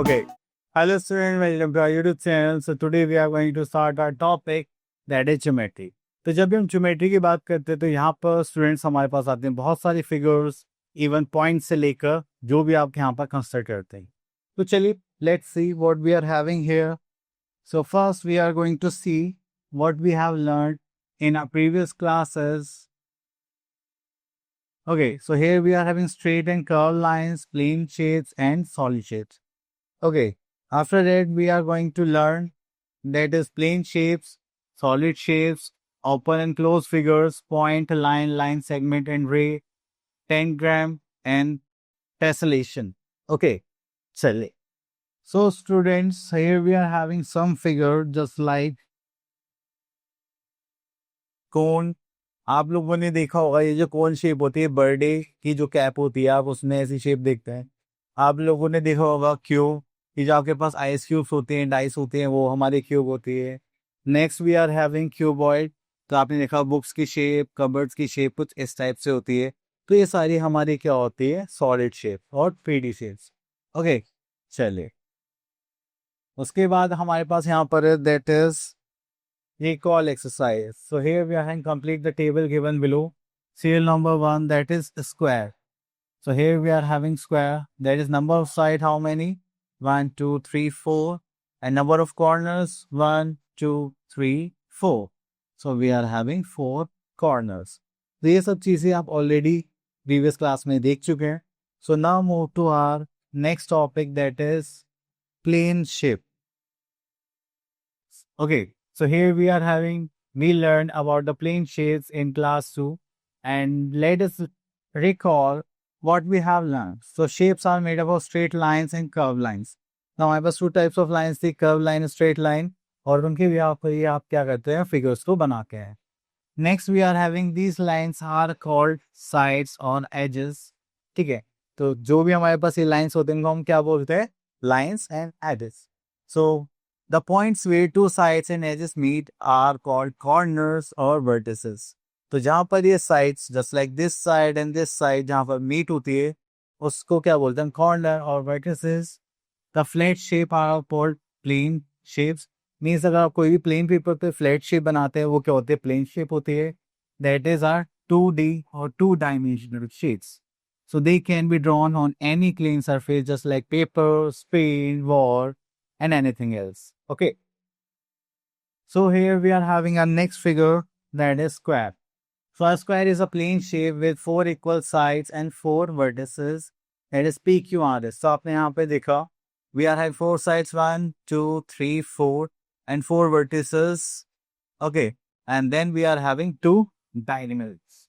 Okay. Hello student, welcome to our YouTube channel. So today we are going to start our topic that is geometry. तो जब भी हम geometry की बात करते हैं तो यहाँ पर स्टूडेंट्स हमारे पास आते हैं बहुत सारी फिगर्स इवन पॉइंट से लेकर जो भी आप यहाँ पर कंसिडर करते हैं. तो चलिए let's see what we are having here. So first we are going to see what we have learned in our previous classes. Okay, so here we are having straight and curved lines, plane shapes and solid shapes. Okay, after that we are going to learn that is plane shapes, solid shapes, open and closed figures, point, line, line segment and ray, tangram and tessellation. Okay, chale. So students, here we are having some figure just like cone. आप लोगों ने देखा होगा ये जो cone shape होती है birthday की जो कैप होती है आप उसमें ऐसी शेप देखते हैं. आप लोगों ने देखा होगा क्यूब, ये जो आपके पास आइस क्यूब्स होते हैं डाइस होते हैं वो हमारी क्यूब होती है. Next we are having cuboid. तो आपने देखा बुक्स की शेप, कबर्ड्स की शेप कुछ इस टाइप से होती है. तो ये सारी हमारी क्या होती है, सॉलिड शेप और 3D शेप्स. ओके, चलिए उसके बाद हमारे पास यहाँ पर है that is recall exercise. So here we are having complete the table given below. Serial number 1 that is square. So here we are having square. That is number of side how many? 1, 2, 3, 4. And number of corners 1, 2, 3, 4. So we are having 4 corners. तो ये सब चीजें आप already previous class में देख चुके हैं. So now move to our next topic that is plane shape. Okay. So here we are having, we learned about the plane shapes in class 2 and let us recall what we have learned. So shapes are made up of straight lines and curved lines. Now हमारे पास two types of lines थी, curved line, straight line और उनके भी आप क्या करते हैं figures को बनाते हैं. Next we are having these lines are called sides or edges. ठीक है, तो जो भी हमारे पास ये lines होते हैं उनको हम क्या बोलते हैं, lines and edges. So the points where two sides and edges meet are called corners or vertices. तो जहाँ पर ये sides just like this side and this side जहाँ पर meet होती है उसको क्या बोलते हैं, corner और vertices. The flat shape are called plane shapes. Means अगर आप कोई भी plane paper पे flat shape बनाते हैं वो क्या होते हैं, plane shape होती है. That is our 2D or two-dimensional shapes. So they can be drawn on any clean surface just like paper, screen, wall and anything else. Okay. So here we are having our next figure that is square. So a square is a plane shape with 4 equal sides and 4 vertices. That is PQRS. So आपने यहाँ पे देखा we are having 4 sides 1, 2, 3, 4 and 4 vertices. Okay. And then we are having 2 diagonals.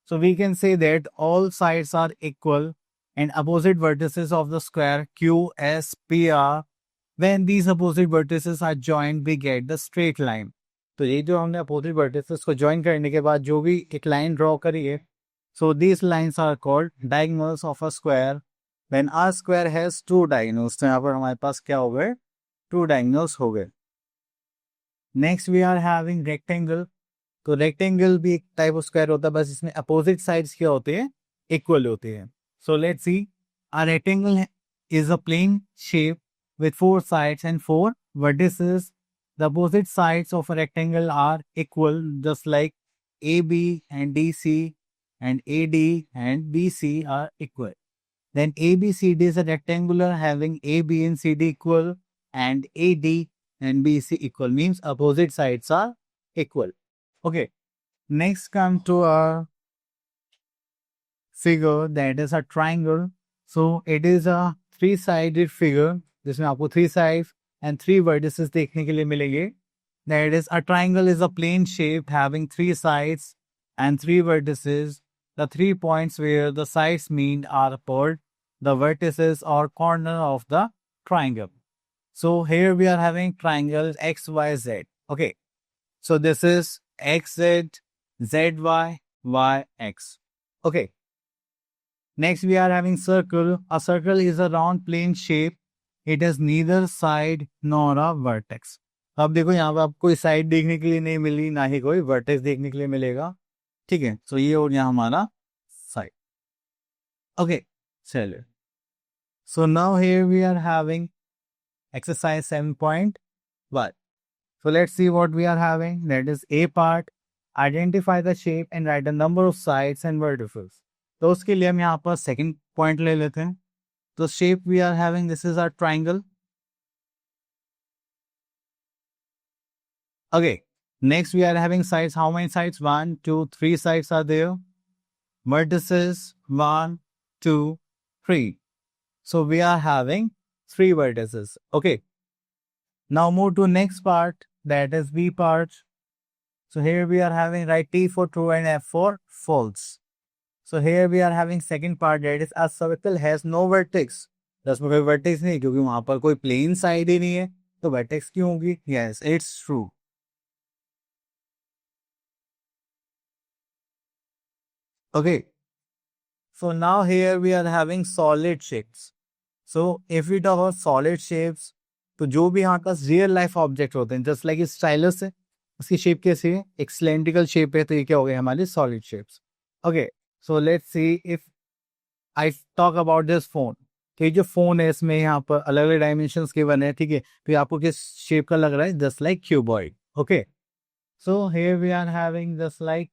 So we can say that all sides are equal and opposite vertices of the square QSPR. When these opposite vertices are joined, we get the straight line. तो ये जो हमने opposite vertices को join करने के बाद जो भी एक line draw करी है, so these lines are called diagonals of a square. When a square has two diagonals, तो यहाँ पर हमारे पास क्या हो गए, 2 diagonals हो गए. Next we are having rectangle. तो rectangle भी एक type of square होता है, बस इसमें opposite sides क्या होते हैं, equal होते हैं. So let's see, a rectangle is a plane shape with 4 sides and 4 vertices. The opposite sides of a rectangle are equal, just like AB and DC and AD and BC are equal. Then ABCD is a rectangular having AB and CD equal and AD and BC equal, means opposite sides are equal. Okay, next come to our figure that is a triangle. So it is a 3-sided figure जिसमें आपको 3 sides and 3 vertices देखने के लिए मिलेंगे. That is, a triangle is a plane shape having 3 sides and 3 vertices. The 3 points where the sides meet are called the vertices or corner of the triangle. So here we are having triangles XYZ. Okay, so this is XZ, ZY, YX. Okay. Next we are having circle. A circle is a round plane shape. It has neither side nor a vertex. अब देखो यहाँ पे आपको कोई side देखने के लिए नहीं मिली, ना ही कोई वर्टेक्स देखने के लिए मिलेगा. ठीक है, तो ये हो गया हमारा साइड. ओके, चलिए. So now here we are having exercise 7.1. So let's see what we are having. That is A part. Identify the shape and write the number of sides and vertices. तो उसके लिए हम यहाँ पर second point ले लेते हैं. तो shape we are having, this is our triangle. Okay. Next we are having sides. How many sides? 1, 2, 3 sides are there. Vertices 1, 2, 3. So we are having 3 vertices. Okay. Now move to next part, that is B part. So here we are having write T for true and F for false. So here we are having second part, that is a circle has no vertex. इसमें कोई vertex नहीं, क्योंकि वहां पर कोई plane side ही नहीं है, तो vertex क्यों होगी? Yes, it's true. Okay. So now here we are having solid shapes. So if we talk about solid shapes, तो जो भी यहाँ पास रियल लाइफ ऑब्जेक्ट होते हैं, जस्ट लाइक स्टाइलस है, उसकी शेप कैसी है? एक सिलेंड्रिकल शेप है, तो ये क्या हो गए हमारे solid shapes. Okay, so let's see if I talk about this phone. तो ये जो फोन है, इसमें यहाँ पर अलग अलग डायमेंशंस के बने हैं, ठीक है. तो ये आपको किस शेप का लग रहा है? Just like cuboid. Okay, so here we are having just like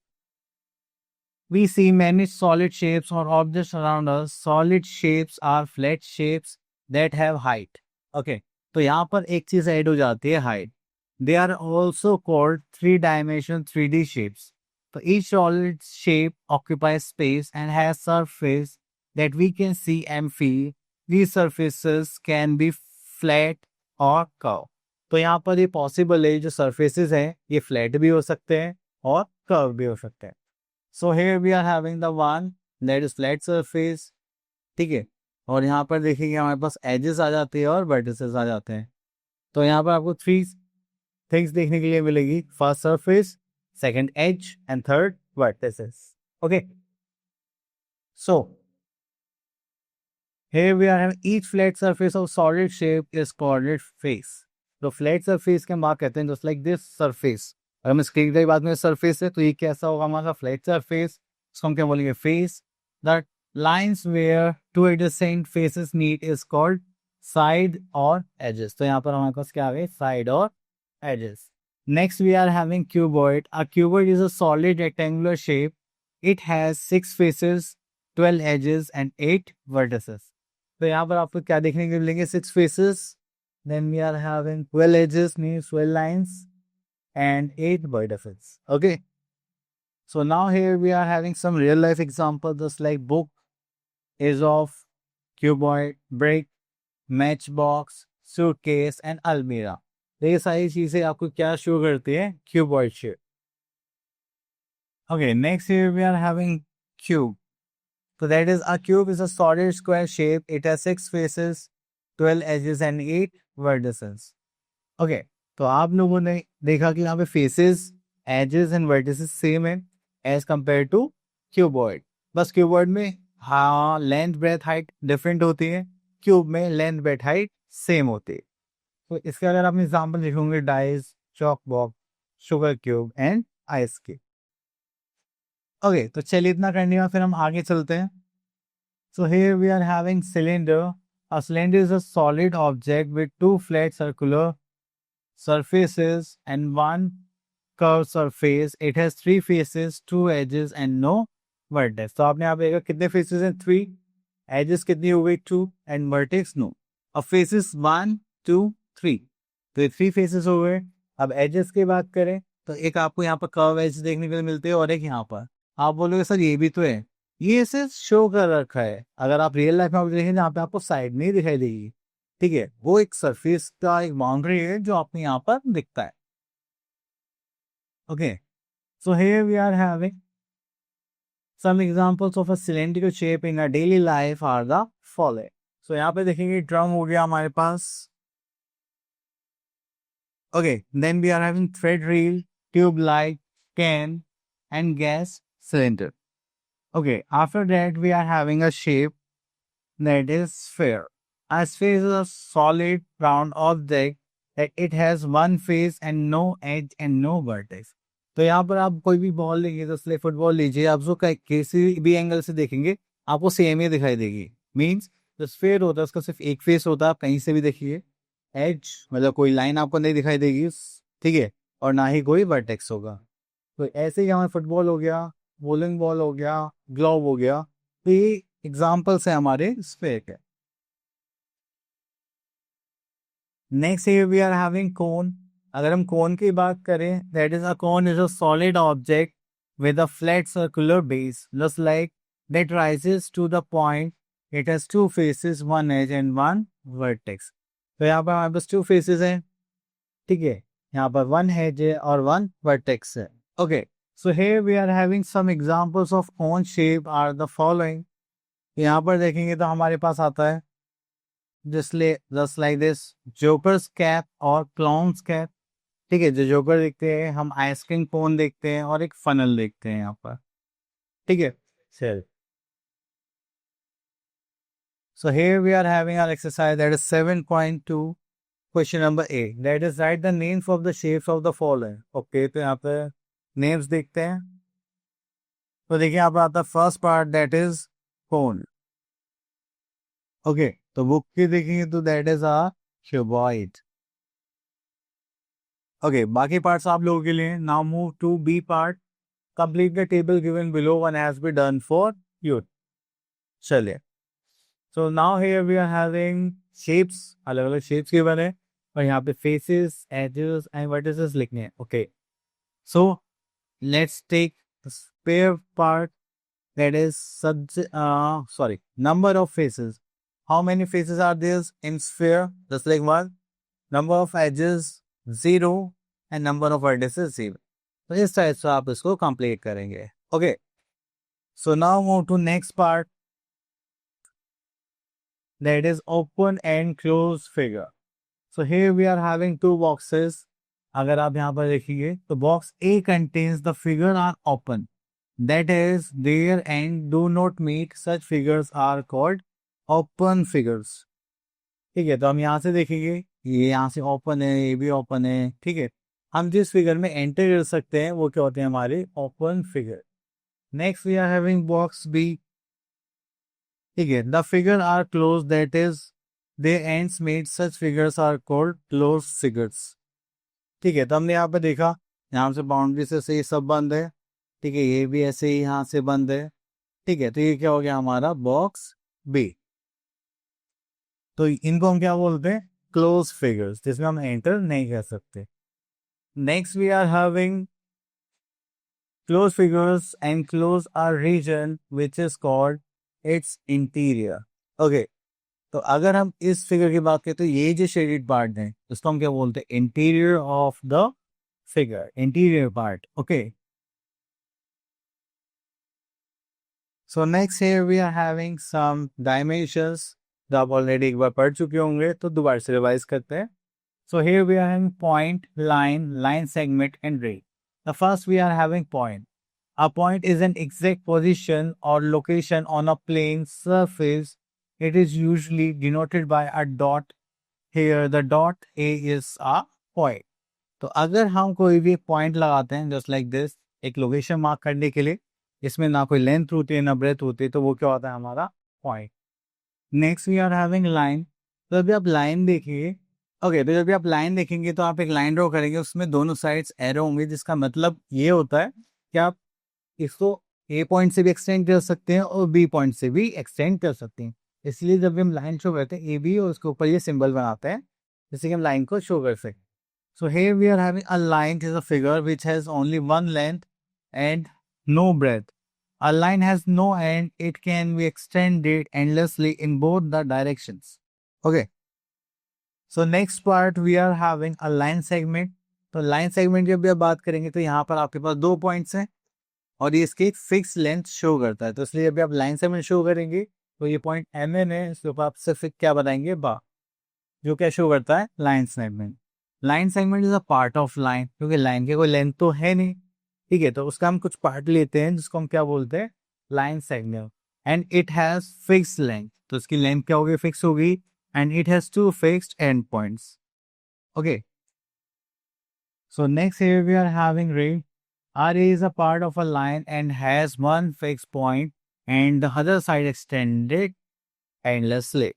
we see many solid shapes or objects around us. Solid shapes are flat shapes that have height. Okay, तो यहाँ पर एक चीज ऐड हो जाती है, height. They are also called three-dimensional 3D shapes. So each solid shape occupies space and has surface that we can see and feel. These surfaces can be flat or curved. तो यहाँ पर ये possible है, जो surfaces हैं ये flat भी हो सकते हैं और curve भी हो सकते हैं. So here we are having the one that is flat surface, ठीक है. और यहाँ पर देखिए हमारे पास edges आ जाते हैं और vertices आ जाते हैं. तो यहाँ पर आपको 3 things देखने के लिए मिलेगी. First surface, second edge and third vertices. Okay. So here we are having each flat surface of solid shape is called face. तो flat surface के मार्क कहते हैं just like this surface. अगर हम इसके एक बाद में सरफेस है, तो ये कैसा होगा हमारा? Flat surface. इसको हम क्या बोलेंगे? Face. That lines where two adjacent faces meet is called side और एजेस. तो यहाँ पर हमारे पास क्या आ गए? साइड और edges. Next we are having cuboid. A cuboid is a solid rectangular shape. It has 6 faces, 12 edges and 8 vertices. तो यहाँ पर आपको क्या देखने को मिलेंगे? 6 faces, then we are having 12 edges means 12 lines and 8 vertices. Okay, so now here we are having some real life examples, just like book is of cuboid, brick, matchbox, suitcase and almirah. ये सारी चीजें आपको क्या show करती है? Cuboid shape. Okay, next here we are having cube. So that is, a cube is a solid square shape. It has 6 faces, 12 edges and 8 vertices. Okay, तो आप लोगों ने देखा कि यहाँ पे faces, edges and vertices same है as compare to cuboid. बस क्यूबॉइड में हाँ लेंथ ब्रेथ हाइट डिफरेंट होती है, क्यूब में लेंथ ब्रेथ हाइट सेम होती है. तो इसके अगर आप एग्जांपल लिखोगे, dice, chalk box, sugar cube and ice cube. Okay, तो चलिए इतना करने का फिर हम आगे चलते हैं. So here we are having cylinder. A cylinder is a solid object with 2 flat circular surfaces and 1 curved surface. It has 3 faces, 2 edges and no vertex. तो आपने यहाँ पे देखा कितने faces हैं? 3. edges कितनी हो गई? 2 and vertex no. अब faces 1, 2, 3. तो ये 3 faces हो गए. अब edges की बात करें तो एक आपको यहाँ पर curve edge देखने के लिए मिलते हैं और एक यहाँ पर. आप बोलोगे सर ये भी तो है. ये इसे शो कर रखा है. अगर आप रियल लाइफ में आप देखें जहाँ पे आपको साइड नहीं दिखाई देगी, ठीक है, वो एक सरफेस का एक बाउंड्री है जो आपको यहाँ पर दिखता है. Okay, so here we are having some examples of a cylindrical shape in a daily life are the following. So यहाँ पे देखेंगे ड्रम हो गया हमारे पास. Okay, then we are having thread reel, tube light, can and gas cylinder. Okay, after that we are having a shape that is sphere. A sphere is a solid round object that it has one face and no edge and no vertex. तो यहाँ पर आप कोई भी ball लेंगे, जैसे football लीजिए, आप उसको किसी भी एंगल से देखेंगे आपको सेम ही दिखाई देगी. मीन्स जो स्फीयर होता है उसका सिर्फ एक फेस होता है. आप कहीं से भी देखिए, एज मतलब कोई लाइन आपको नहीं दिखाई देगी, ठीक है, और ना ही कोई वर्टेक्स होगा। तो ऐसे ही हमारे फुटबॉल हो गया, बॉलिंग बॉल हो गया, ग्लोव हो गया, तो ये एग्जाम्पल्स है हमारे स्फेयर के। Next here we are having cone. अगर हम कोन की बात करें, that is a cone is a solid object with a flat circular base, just like that rises to the point. It has two faces, one edge and one vertex. तो यहाँ पर हमारे पास two faces हैं, ठीक है, यहाँ पर one edge है और one vertex है। Okay, so here we are having some examples of cone shape are the following. यहाँ पर देखेंगे तो हमारे पास आता है just like this jokers cap और क्लाउन्स कैप, ठीक है, जो जोकर देखते हैं हम आइसक्रीम कोन देखते हैं और एक फनल देखते हैं यहाँ पर, ठीक है sir. So here we are having our exercise that is 7.2, question number A, that is write the names of the shapes of the following. Okay, तो यहाँ पे names देखते हैं। तो देखिए यहाँ पर आता है first part that is cone. Okay, तो बुक की देखेंगे तो that is a cuboid. Okay, बाकी पार्ट्स आप लोगों के लिए। Now move to B part, complete the table given below one has been done for you. चलिए, so now here we are having shapes, अलग अलग शेप्स के बने और यहाँ पे फेसेस, एजेस एंड वर्टिसेस लिखने हैं। Okay, so let's take spare part, that is sorry, number of faces. How many faces are there in sphere? Just like one. Number of edges 0 and number of vertices 0. तो इस type से आप इसको complete करेंगे। Okay, so now move to next part, that is open and close figure. So here we are having two boxes. अगर आप यहाँ पर देखिए तो box A contains the figure are open, that is their end do not meet, such figures are called open figures. ठीक है, तो हम यहाँ से देखेंगे ये यहाँ से ओपन है, ये भी ओपन है, ठीक है, हम जिस फिगर में एंटर कर सकते हैं वो क्या होते हैं हमारे open figure. Next we are having box B, ठीक है, the figure are close, that is they ends made, such figures are called close figures. ठीक है, तो हमने यहाँ पे देखा यहाँ से बाउंड्री से ये सब बंद है, ठीक है, ये भी ऐसे ही यहाँ से बंद है, ठीक है, तो ये क्या हो गया हमारा बॉक्स बी। तो इनको हम क्या बोलते हैं क्लोज फिगर्स, जिसमें हम एंटर नहीं कर सकते। Next we are having close figures and close are region which is called its interior. Okay, तो अगर हम इस फिगर की बात करें तो ये जो शेडेड पार्ट है उसको हम क्या बोलते हैं interior of the figure, interior part. Okay, so next here we are having some dimensions, जो आप ऑलरेडी एक बार पढ़ चुके होंगे तो दोबारा से रिवाइज करते हैं। So here we are having point, line, line segment and ray. The first we are having point. A point is an exact position or location on a plane surface. It is usually denoted by a dot. Here the dot A is a point. तो अगर हम कोई भी point लगाते हैं just like this, एक location mark करने के लिए, इसमें ना कोई लेंथ होती है ना ब्रेथ होती है, तो वो क्या होता है हमारा point. Next we are having line. तो अभी आप लाइन देखिए, ओके, तो जब भी आप लाइन देखेंगे तो आप एक लाइन ड्रॉ करेंगे, उसमें दोनों साइड्स एरो होंगे, जिसका मतलब ये होता है कि आप इसको ए पॉइंट से भी एक्सटेंड कर सकते हैं और बी पॉइंट से भी एक्सटेंड कर सकते हैं। इसलिए जब भी हम लाइन शो करते हैं ए बी और उसके ऊपर ये सिंबल बनाते हैं जिससे कि हम लाइन को शो कर सकें। So here we are having a line is a figure which has only one length and no breadth. A line has no end, it can be extended endlessly in both the directions. Okay, so next part we are having a line segment. तो line segment जब भी आप बात करेंगे तो यहाँ पर आपके पास दो पॉइंट्स हैं और ये इसकी फिक्स लेंथ शो करता है, तो इसलिए जब आप लाइन सेगमेंट शो करेंगे तो ये पॉइंट एम एन है, इसके ऊपर आप सिर्फ क्या बताएंगे बा, जो क्या शो करता है line segment. Line segment is a part of line, क्योंकि लाइन के कोई लेंथ तो है नहीं, ठीक है, तो उसका हम कुछ पार्ट लेते हैं जिसको हम क्या बोलते हैं line segment. And it has fix length, तो इसकी लेंथ क्या होगी फिक्स होगी, and it has two fixed end points. Okay, so next here we are having ray. RA is a part of a line and has one fixed point and the other side extended endlessly.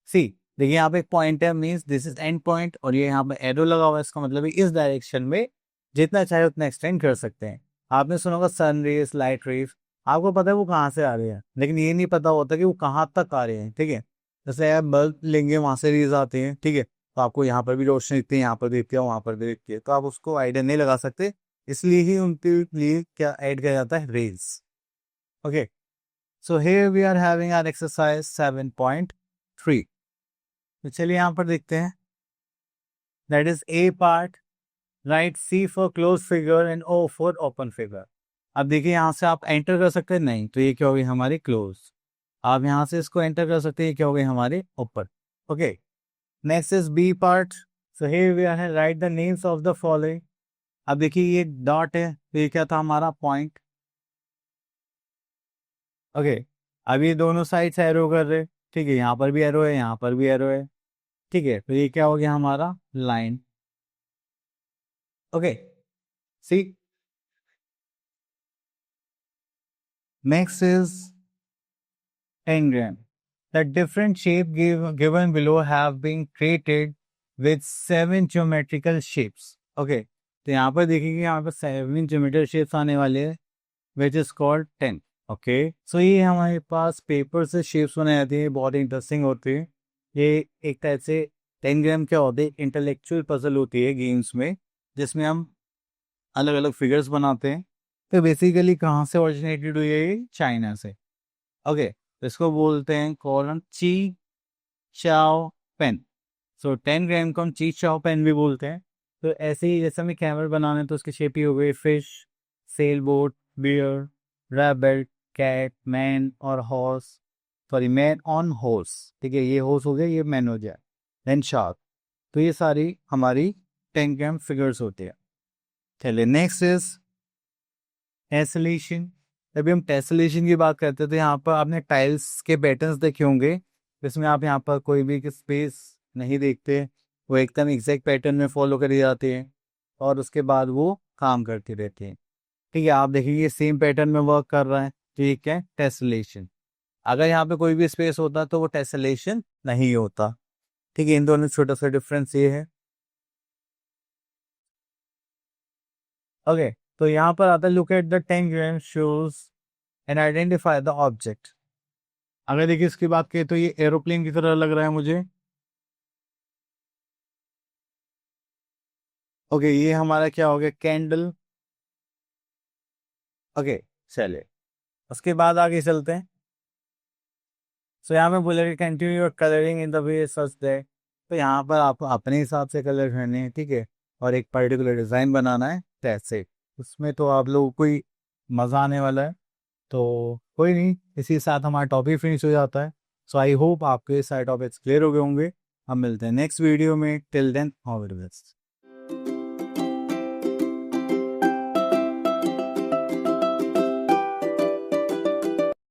See, देखिए यहाँ पे एक point है, means this is and point, और ये यहाँ पे arrow लगा हुआ है, इसका मतलब है इस डायरेक्शन में जितना चाहे उतना एक्सटेंड कर सकते हैं। आपने सुना होगा सन रेज, लाइट रेज, आपको पता है वो कहाँ से आ रही है, लेकिन ये नहीं पता होता कि वो कहाँ तक आ रहे हैं, ठीक है। जैसे आप बल्ब लेंगे, वहां से रेज आते हैं, ठीक है, तो आपको यहाँ पर भी रोशनी दिखती है, यहाँ पर दिखती है, वहां पर भी दिखती है, तो आप उसको आइडिया नहीं लगा सकते, इसलिए ही उनके लिए क्या ऐड किया जाता है, rays. Okay, so here we are having our exercise 7.3। तो चलिए यहाँ पर देखते हैं, that is a part, write C for close figure and O for open figure. अब देखिए यहाँ से आप एंटर कर सकते हैं, नहीं, तो ये क्या होगी हमारी क्लोज। आप यहाँ से इसको एंटर कर सकते हैं, ये क्या हो गई हमारे open. Okay, next is B part. So here we are, write the names of the following. अब देखिए ये डॉट है, तो ये क्या था हमारा पॉइंट। ओके, अब ये दोनों साइड से एरो कर रहे, ठीक है, यहाँ पर भी एरो है, यहाँ पर भी एरो है, ठीक है, तो ये क्या हो गया हमारा line. Okay, C next is engram. The different shape given below have been created with 7 geometrical shapes. Okay, तो यहाँ पर देखिए यहाँ पर 7 geometrical shapes आने वाले हैं, which is called 10. ओके, सो ये हमारे पास पेपर से शेप्स बनाए जाते हैं, बहुत इंटरेस्टिंग होती है। ये एक टाइप से 10 ग्राम क्या होते हैं, इंटेलेक्चुअल पजल होती है गेम्स में, जिसमें हम अलग अलग फिगर्स बनाते हैं। तो बेसिकली कहाँ से ओरिजिनेटेड हुई है, ये चाइना से। ओके, तो इसको बोलते हैं कॉलम ची चाओ पेन। सो 10 ग्राम को हम ची चाओ पेन भी बोलते हैं। तो ऐसे ही जैसे हमें कैमरा बनाना है, तो उसकी शेप ही हो गई fish, sail boat, bear, rabbit, cat, man और horse, sorry man on horse, ठीक है, ये हॉर्स हो गया, ये मैन हो जाए, देन शार्क। तो ये सारी हमारी 10 ग्राम फिगर्स होती है। चलिए नेक्स्ट इज टेसलेशन। अभी हम टेसलेशन की बात करते हैं, तो यहाँ पर आपने टाइल्स के पैटर्न्स देखे होंगे, जिसमें आप यहाँ पर कोई भी स्पेस नहीं देखते, वो एकदम एग्जैक्ट पैटर्न में फॉलो करी जाते हैं, और उसके बाद वो काम करती रहती है। ठीक है, आप देखिए ये सेम पैटर्न में वर्क कर रहा है, ठीक है, टेसलेशन। अगर यहाँ पे कोई भी स्पेस होता तो वो टेसलेशन नहीं होता। ठीक है, इन दोनों में छोटा सा डिफरेंस ये है। ओके, तो यहाँ पर आता है look at the 10 gram shows and identify the object. अगर देखिए इसकी बात करें तो ये एरोप्लेन की तरह लग रहा है मुझे। ओके, ये हमारा क्या हो गया, कैंडल। ओके, चलिए उसके बाद आगे चलते हैं। सो यहाँ पे बोले continue your colouring in the way such that. तो यहाँ पर आपको अपने हिसाब से कलर करने हैं, ठीक है, और एक पर्टिकुलर डिज़ाइन बनाना है, जैसे उसमें तो आप लोगों को ही मज़ा आने वाला है। तो कोई नहीं, इसी के साथ हमारा टॉपिक फिनिश हो जाता है। सो आई होप आपके सारे टॉपिक्स क्लियर हो गए होंगे। हम मिलते हैं नेक्स्ट वीडियो में, till then all the best.